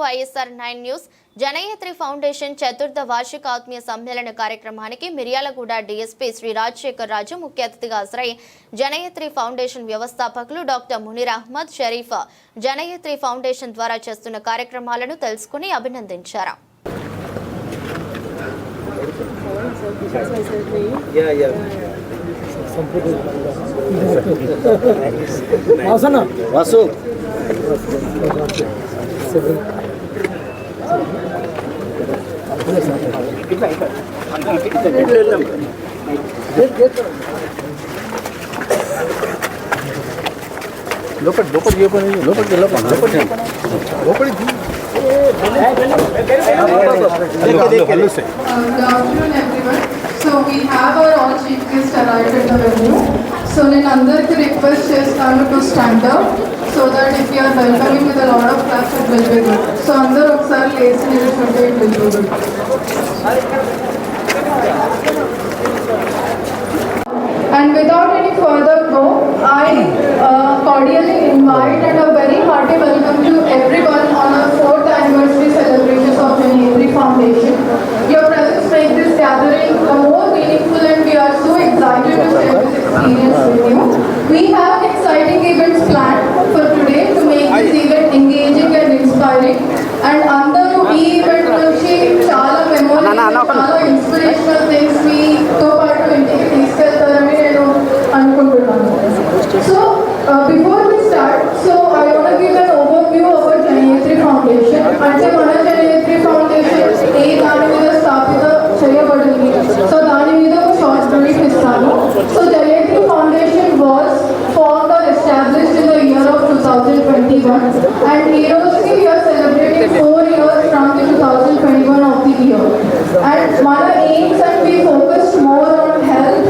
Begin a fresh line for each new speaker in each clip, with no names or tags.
YSR 9 news Janayatri foundation చతుర్థ వార్షిక ఆత్మీయ సమ్మేళన కార్యక్రమానికి మిర్యాలగూడ డీఎస్పీ శ్రీ రాజశేఖర్ రాజు ముఖ్య అతిథిగా హాజరై జనయత్రి ఫౌండేషన్ వ్యవస్థాపకులు డాక్టర్ మునీర్ అహ్మద్ షరీఫ్ జనయత్రి ఫౌండేషన్ ద్వారా చేస్తున్న కార్యక్రమాలను తెలుసుకుని అభినందించారు.
So we have our all chief guests arrived at the venue. So నేను అందరికి రిక్వెస్ట్ చేస్తాను to stand up so that if you are welcoming with a lot of claps it will be good. So అందరూ ఒకసారి లేచి నిల్చుంటే it will be good. And without any further ado, I cordially invite and a very hearty welcome to everyone on our 4th anniversary celebrations of Janayatri Foundation. Your presence makes this gathering more meaningful and we are so excited to share this experience with you. We have exciting events planned for today to make this event engaging and inspiring. And అందరూ ఈ event నుంచి చాలా memorable చాలా inspirational things మీతో పాటు ఇంటికి తీసుకెళ్తారని నేను అనుకుంటున్నాను. So before we start I want to give an overview about Janayatri Foundation. అంటే మన Janayatri Foundation ఏ దాని మీద స్థాపిత చేయబడింది, సో దాని మీద ఒక షార్ట్ బ్రీఫ్ ఇస్తాను. So Janayatri Foundation was formed or established in the year of 2021 and ఈ రోజుకి we are celebrating 4 years from the 2021 of the year. And మన aims and we focused more on health,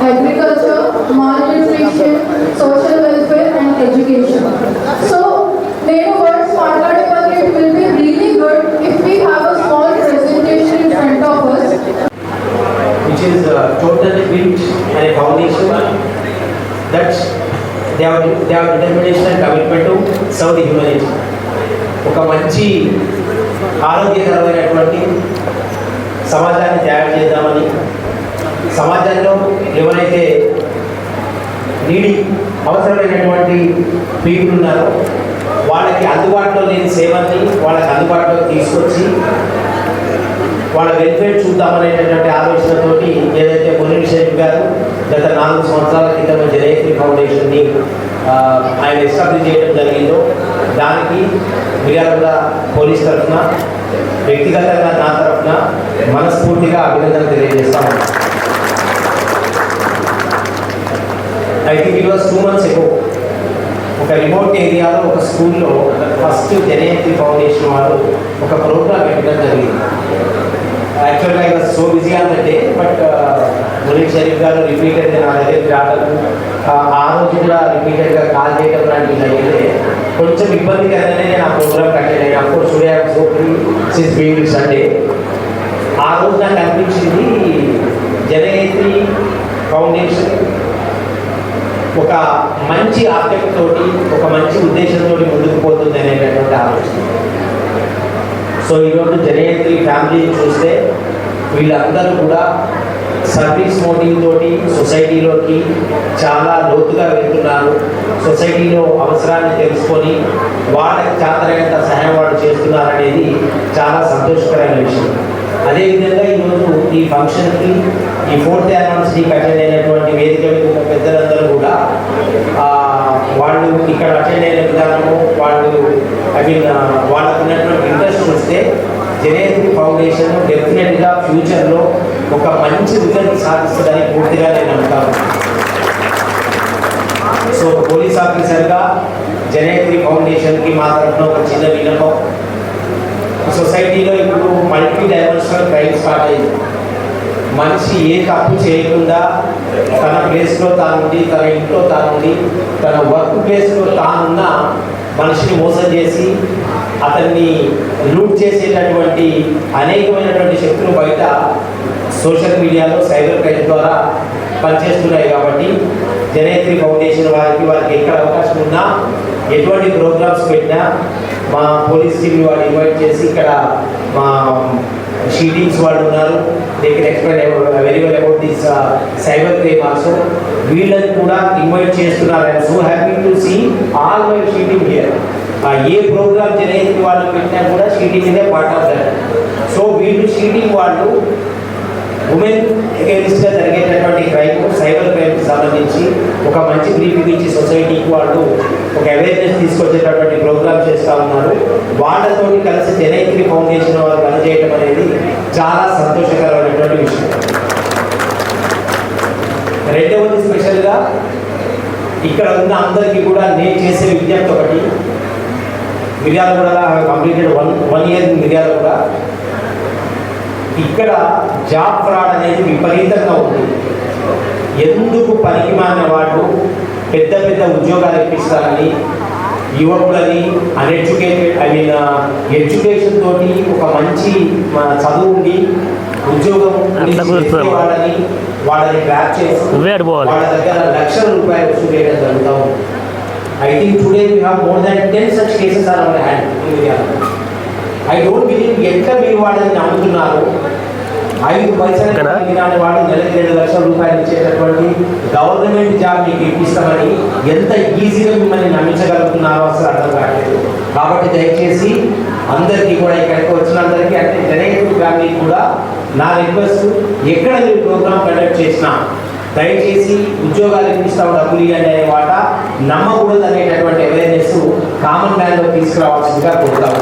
agriculture, malnutrition, social welfare and education. So నేను words మాట్లాడే బదులు it will be really good if we have a small presentation in front of us,
which is totally built and a foundation that they have determination and commitment to serve the humanity. ఒక మంచి ఆరోగ్యకరమైనటువంటి సమాజాన్ని తయారు చేద్దామని, సమాజంలో ఎవరైతే అవసరమైనటువంటి people ఉన్నారో వాళ్ళకి అందుబాటులో లేని సేవల్ని వాళ్ళకి అందుబాటులోకి తీసుకొచ్చి వాళ్ళ వెల్ఫేర్ చూద్దామనేటటువంటి ఆలోచనతోటి ఏదైతే మునీర్ షరీఫ్ గారు గత 4 సంవత్సరాల క్రితం జనయత్రి ఫౌండేషన్ని ఆయన ఎస్టాబ్లిష్ చేయడం జరిగిందో దానికి మిర్యాలగూడ పోలీస్ తరఫున, వ్యక్తిగతంగా నా తరఫున మనస్ఫూర్తిగా అభినందన తెలియజేస్తాము. I think it was 2 months ago ఒక రిమోట్ ఏరియాలో ఒక స్కూల్లో ఫస్ట్ జనయత్రి ఫౌండేషన్ వాళ్ళు ఒక ప్రోగ్రామ్ పెట్టడం జరిగింది. యాక్చువల్గా I was so busy on the day, but Munir Sharif గారు రిపీటెడ్గా నా దగ్గరికి రావడం, ఆ రోజు కూడా రిపీటెడ్గా కాల్ చేయడం లాంటివి జరిగితే కొంచెం ఇబ్బందికరంగానే నేను ఆ ప్రోగ్రామ్ అటెండ్ అయ్యాను. Of course today I so free since being Sunday. ఆ రోజు నాకు అనిపించింది జనయత్రి ఫౌండేషన్ ఒక మంచి ఆబ్జెక్ట్ తోటి, ఒక మంచి ఉద్దేశంతో ముందుకు పోతుంది అనేటటువంటి ఆలోచన. సో ఈరోజు జనయత్రి ఫ్యామిలీని చూస్తే వీళ్ళందరూ కూడా సర్వీస్ మోటివ్ తోటి సొసైటీలోకి చాలా లోతుగా వెళ్తున్నారు. సొసైటీలో అవసరాన్ని తెలుసుకొని వాళ్ళకి చేతనైనంత సహాయం వాళ్ళు చేస్తున్నారనేది చాలా సంతోషకరమైన విషయం. అదేవిధంగా ఈరోజు ఈ ఫంక్షన్కి, ఈ 4th యానివర్సరీకి అటెండ్ అయినటువంటి వేదిక మీద ఉన్న పెద్దలందరూ కూడా వాళ్ళు ఇక్కడ అటెండ్ అయిన విధానము, వాళ్ళకు ఉన్నటువంటి ఇంట్రెస్ట్ చూస్తే జనయత్రి ఫౌండేషన్ డెఫినెట్గా ఫ్యూచర్లో ఒక మంచి రిజల్ట్ సాధిస్తుందని పూర్తిగా నేను నమ్ముతాను. సో పోలీస్ ఆఫీసర్గా జనయత్రి ఫౌండేషన్కి మా తరఫున ఒక చిన్న విన్నపం. సొసైటీలో ఇప్పుడు మల్టీ డైమెన్షనల్ క్రైమ్ స్టార్ట్ అయింది. మనిషి ఏ తప్పు చేయకుండా తన ప్లేస్లో తానుండి, తన ఇంట్లో తానుండి, తన వర్క్ ప్లేస్లో తానున్న మనిషిని మోసం చేసి అతన్ని లూట్ చేసేటటువంటి అనేకమైనటువంటి శక్తులు బయట సోషల్ మీడియాలో సైబర్ క్రైమ్ ద్వారా పనిచేస్తున్నాయి. కాబట్టి జనయత్రి ఫౌండేషన్ వారికి ఎక్కడ అవకాశం ఉన్నా ఎటువంటి ప్రోగ్రామ్స్ పెట్టినా మా పోలీస్ టీమ్ వాళ్ళు ఇన్వైట్ చేసి ఇక్కడ మా షీటింగ్స్ వాళ్ళు ఉన్నారు, they can explain very well about this cyber crime also. వీళ్ళని కూడా ఇన్వైట్ చేస్తున్నారు. I'm so happy to see all my షీటింగ్ హియర్. ఏ ప్రోగ్రామ్ జనయత్రి వాళ్ళు పెట్టినా కూడా షీటింగ్ ఇదే పార్ట్ ఆఫ్ దట్. సో వీళ్ళు షీటింగ్ వాళ్ళు ఉమెన్ అగైన్స్ట్గా జరిగేటటువంటి క్రైమ్, సైబర్ క్రైమ్కి సంబంధించి ఒక మంచి బ్రీఫింగ్ ఇచ్చి సొసైటీకి వాళ్ళు ఒక అవేర్నెస్ తీసుకొచ్చేటటువంటి ప్రోగ్రామ్ చేస్తూ ఉన్నారు. వాళ్ళతో కలిసి జనయత్రి ఫౌండేషన్ వారు పనిచేయడం అనేది చాలా సంతోషకరమైనటువంటి విషయం. రెండవది స్పెషల్గా ఇక్కడ ఉన్న అందరికీ కూడా నేను చేసే విజ్ఞప్తి ఒకటి, Miryalaguda completed one year Miryalaguda. ఇక్కడ జాబ్ ఫ్రాడ్ అనేది విపరీతంగా ఉంది. ఎందుకు పనికిమాలిన వాళ్ళు పెద్ద పెద్ద ఉద్యోగాలు ఇప్పిస్తారని యువకులని అన్ఎడ్యుకేటెడ్ ఎడ్యుకేషన్ తోటి ఒక మంచి చదువు ఉండి ఉద్యోగం వాళ్ళని ట్రాప్ చేసి వాళ్ళ దగ్గర లక్షల రూపాయలు వసూలు చేయడం జరుగుతూ ఉంది. I think today we have more than 10 such cases are on hand in India. I don't believe ఎంత మీరు వాళ్ళని నమ్ముతున్నారు. 5 పైసలు తినాలి వాడు నెలకి 2 లక్షల రూపాయలు ఇచ్చేటటువంటి గవర్నమెంట్ జాబ్ మీకు ఇప్పిస్తామని ఎంత ఈజీగా మిమ్మల్ని నమ్మించగలుగుతున్నారో అసలు అర్థం కావట్లేదు. కాబట్టి దయచేసి అందరికీ కూడా ఇక్కడికి వచ్చిన అందరికీ అంటే జనయత్రి ఫ్యామిలీ కూడా నా రిక్వెస్ట్, ఎక్కడ మీరు ప్రోగ్రామ్ కండక్ట్ చేసినా దయచేసి ఉద్యోగాలు ఇప్పిస్తాము డబ్బులు ఇవ్వండి అనే మాట నమ్మకూడదు అనేటటువంటి అవేర్నెస్ కామన్ మ్యాన్లో తీసుకురావాల్సిందిగా కోరుతాము.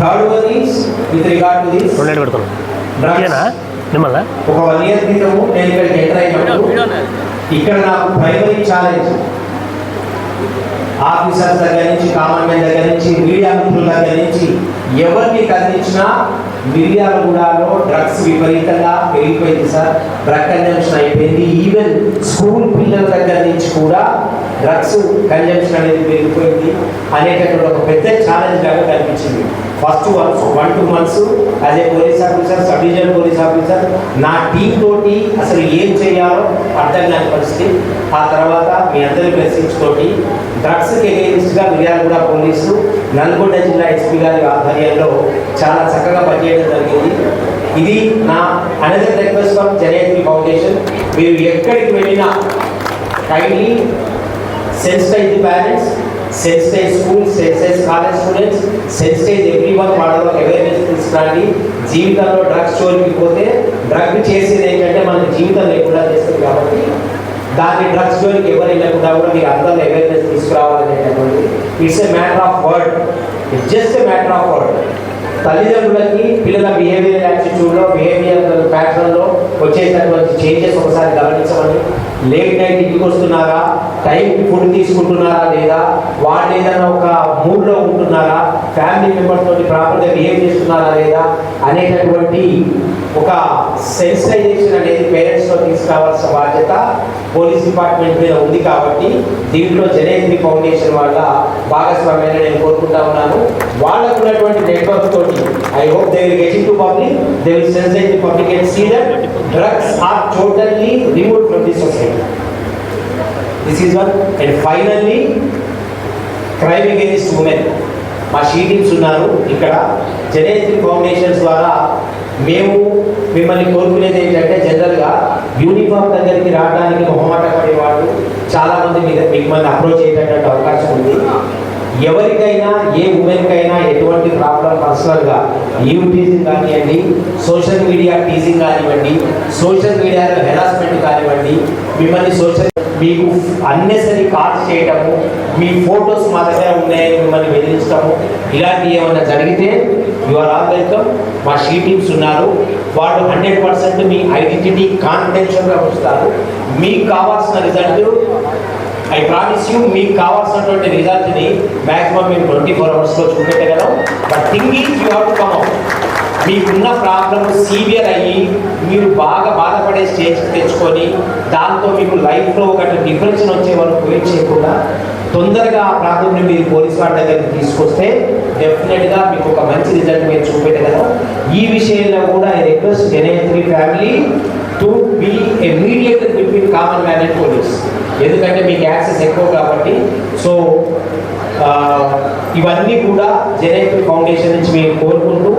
Third one is with regard to this ఒక 1 year క్రితము నేను ఇక్కడికి ఎంటర్ అయినప్పుడు ఇక్కడ నాకు ప్రైమరీ ఛాలెంజ్ ఆఫీసర్స్ దగ్గర నుంచి, కామన్ మ్యాన్ దగ్గర నుంచి, మీడియా మిత్రుల దగ్గర నుంచి ఎవరిని కదిలించినా మిర్యాలగూడలో డ్రగ్స్ విపరీతంగా పెరిగిపోయింది సార్. డ్రగ్ కన్జంప్షన్ అయిపోయింది. ఈవెన్ స్కూల్ పిల్లల దగ్గర నుంచి కూడా డ్రగ్స్ కన్జంప్షన్ అనేది పెరిగిపోయింది అనేటటువంటి ఒక పెద్ద ఛాలెంజ్ లాగా కనిపించింది. First 1-2 months as a police officer, sub divisional police officer నా టీం తోటి అసలు ఏం చేయాలో అర్థం కాని పరిస్థితి. ఆ తర్వాత మీ అందరి బ్లెస్సింగ్స్ తోటి డ్రగ్స్కి ఎగెయిన్స్ట్గా మిర్యాలగూడ పోలీసు, నల్గొండ జిల్లా ఎస్పీ గారి ఆధ్వర్యంలో చాలా చక్కగా పనిచేయడం జరిగింది. ఇది నా another request from Janayatri foundation. మీరు ఎక్కడికి వెళ్ళినా kindly sensitise the parents, sensitise schools, sensitise college students, sensitise everyone వాళ్ళలో అవేర్నెస్ తీసుకురండి. జీవితంలో డ్రగ్స్ జోలికి పోతే డ్రగ్ చేసేది ఏంటంటే మనకి జీవితం లేకుండా చేస్తుంది. కాబట్టి దాన్ని డ్రగ్స్ జోలికి ఎవరు వెళ్ళకుండా కూడా మీరు అందరూ అవేర్నెస్ తీసుకురావాలనేటటువంటి it's a matter of word. It's just a matter of word. తల్లిదండ్రులకి పిల్లల బిహేవియర్ యాటిట్యూడ్లో, బిహేవియర్ ప్యాటర్న్లో వచ్చేటటువంటి చేంజెస్ ఒకసారి గమనించమని. లేట్ నైట్ ఇంటికి వస్తున్నారా, టైంకి ఫుడ్ తీసుకుంటున్నారా లేదా, వాళ్ళు ఏదైనా ఒక మూడ్లో ఉంటున్నారా, ఫ్యామిలీ మెంబర్స్ తోటి ప్రాపర్గా బిహేవ్ చేస్తున్నారా లేదా అనేటటువంటి ఒక సెన్సిటైజేషన్ అనేది పేరెంట్స్లో తీసుకురావాల్సిన బాధ్యత పోలీస్ డిపార్ట్మెంట్ మీద ఉంది. కాబట్టి దీంట్లో జనయత్రి ఫౌండేషన్ వాళ్ళ భాగస్వామ్యాన్ని నేను కోరుకుంటా ఉన్నాను. వాళ్ళకు ఉన్నటువంటి నెట్వర్క్ తోటి I hope they will get into public, they will sensitize the public and see that drugs are totally removed from the society. This is one. And finally, crime against women. మా sheetings ఉన్నారు ఇక్కడ. Janayatri foundations ద్వారా మేము మిమ్మల్ని కోరుకునేది ఏంటంటే, జనరల్గా uniform దగ్గరికి రావడానికి మొహమాట పడేవాళ్ళు చాలామంది మిమ్మల్ని అప్రోచ్ అయ్యేటటువంటి అవకాశం ఉంది. ఎవరికైనా, ఏ ఉమెన్కైనా ఎటువంటి ప్రాబ్లం పర్సనల్గా ఈవ్ టీజింగ్ కానివ్వండి, సోషల్ మీడియా టీజింగ్ కానివ్వండి, సోషల్ మీడియాలో హెరాస్మెంట్ కానివ్వండి, మిమ్మల్ని మీకు అన్నెసరీ కాల్స్ చేయటము, మీ ఫొటోస్ మా దగ్గర ఉన్నాయని మిమ్మల్ని బెదిరించడము, ఇలాంటివి ఏమైనా జరిగితే యు ఆర్ ఆల్ వెల్కమ్. మా షీటింగ్స్ ఉన్నారు. వాళ్ళు 100% మీ ఐడెంటిటీ కాన్ఫిడెన్షియల్గా ఉంచుతారు. మీకు కావాల్సిన రిజల్ట్ ఐ ప్రామిస్ యూ, మీకు కావాల్సినటువంటి రిజల్ట్ని మ్యాక్సిమం మేము 24 hours చూపెట్టగలం. But thing is you have to come out. మీకున్న ప్రాబ్లమ్ సీవియర్ అయ్యి మీరు బాగా బాధపడే స్టేజ్కి తెచ్చుకొని దాంతో మీకు లైఫ్లో ఒక డిఫరెన్స్ వచ్చే వరకు వెయిట్ చేయకుండా తొందరగా ఆ ప్రాబ్లమ్ని మీరు పోలీస్ వాళ్ళ దగ్గరికి తీసుకొస్తే డెఫినెట్గా మీకు ఒక మంచి రిజల్ట్ మేము చూపెట్టగలం. ఈ విషయంలో కూడా I request Janayatri family to be a mediator between common man and police. ఎందుకంటే మీకు యాక్సెస్ ఎక్కువ కాబట్టి. సో ఇవన్నీ కూడా జనయత్రి ఫౌండేషన్ నుంచి మేము కోరుకుంటూ,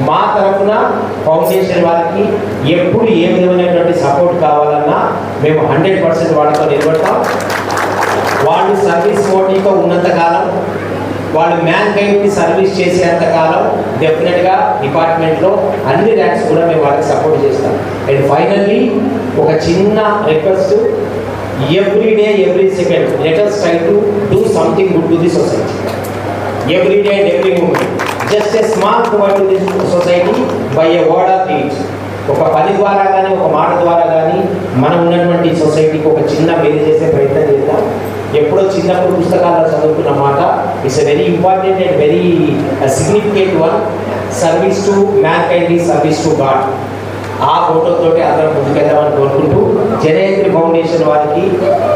మా తరఫున ఫౌండేషన్ వారికి ఎప్పుడు ఏ విధమైనటువంటి సపోర్ట్ కావాలన్నా మేము 100% వాళ్ళతో నిలబడతాం. వాళ్ళు సర్వీస్ మోటివ్తో ఉన్నంతకాలం, వాళ్ళు మ్యాన్ కైండ్కి సర్వీస్ చేసేంతకాలం డెఫినెట్గా డిపార్ట్మెంట్లో అన్ని ర్యాంక్స్ కూడా మేము వాళ్ళకి సపోర్ట్ చేస్తాం. అండ్ ఫైనల్లీ ఒక చిన్న request, every day, every second, let us try to do something good to the society. Every day and every moment. Just a small provide to the society by a word or deed. ఒక పని ద్వారా కానీ, ఒక మాట ద్వారా కానీ మనం ఉన్నటువంటి సొసైటీకి ఒక చిన్న మేలు చేసే ప్రయత్నం చేద్దాం. ఎప్పుడో చిన్నప్పుడు పుస్తకాల్లో చదువుకున్న మాట, it's a very important and very significant one. Service to man kind is service to God. ఆ ఫోటోతోటి అందరం ముందుకెళ్దామని కోరుకుంటూ, జనయత్రి ఫౌండేషన్ వారికి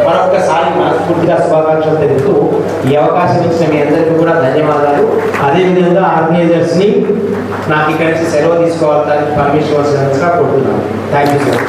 మరొకసారి మనస్ఫూర్తిగా శుభాకాంక్షలు తెలుపుతూ ఈ అవకాశం ఇచ్చిన మీ అందరికీ కూడా ధన్యవాదాలు. అదేవిధంగా ఆర్గనైజర్స్ని నాకు ఇక్కడి నుంచి సెలవు తీసుకోవాలని పర్మిషన్ వచ్చినందుకు కోరుతున్నాను. Thank you sir.